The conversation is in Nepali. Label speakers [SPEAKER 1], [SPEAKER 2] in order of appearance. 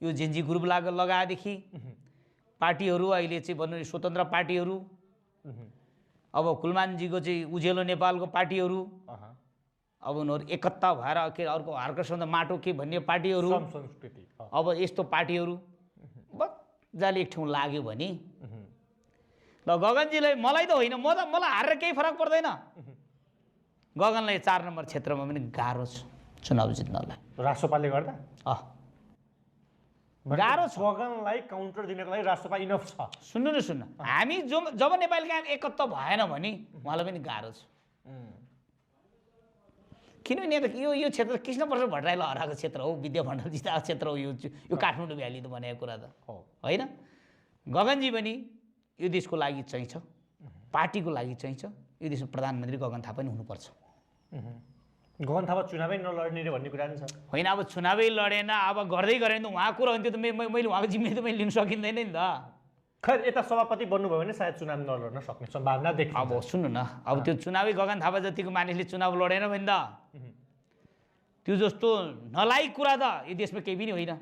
[SPEAKER 1] यो जेन्जी ग्रुप लगाएदेखि पार्टीहरू अहिले चाहिँ भन्नु स्वतन्त्र पार्टीहरू अब कुलमानजीको चाहिँ उज्यालो नेपालको पार्टीहरू अब उनीहरू एकता भएर के अर्को हार्कसम्म माटो के भन्ने पार्टीहरू अब यस्तो पार्टीहरू मजाले एक ठाउँ लाग्यो भने ल गगनजीलाई मलाई त होइन मलाई हारेर केही फरक पर्दैन गगनलाई 4 नम्बर क्षेत्रमा पनि गाह्रो छ चुनाव जित्नलाई
[SPEAKER 2] राष्ट्रपाले गर्दा
[SPEAKER 1] गाह्रो छ
[SPEAKER 2] गगनलाई काउन्टर दिनको लागि राष्ट्रपा इनफ छ
[SPEAKER 1] सुन्नु हामी जब नेपालका एकता भएन भने उहाँलाई पनि गाह्रो छ किनभने यो क्षेत्र कृष्णप्रसाद भट्टराईलाई हराएको क्षेत्र हो विद्या भण्डार जिताएको क्षेत्र हो यो काठमाडौँ भ्याली त भनेको कुरा त होइन गगनजी पनि यो देशको लागि चाहिन्छ पार्टीको लागि चाहिन्छ यो देशको प्रधानमन्त्री गगन थापा पनि हुनुपर्छ
[SPEAKER 2] गगन थापा चुनावै नलड्ने भन्ने कुरा नि छ
[SPEAKER 1] होइन अब चुनावै लडेन अब गर्दै गरेन त उहाँको रहन्थ्यो त मैले उहाँको जिम्मेवारी त मैले लिन सकिँदैन नि त
[SPEAKER 2] खै यता सभापति बन्नुभयो भने सायद चुनाव नलड्न सक्ने सम्भावना देखिन्छ
[SPEAKER 1] अब सुन्नु न अब त्यो चुनावै गगन थापा जतिको मानिसले चुनाव लडेन भने त त्यो जस्तो नलायक कुरा त यो देशमा केही पनि होइन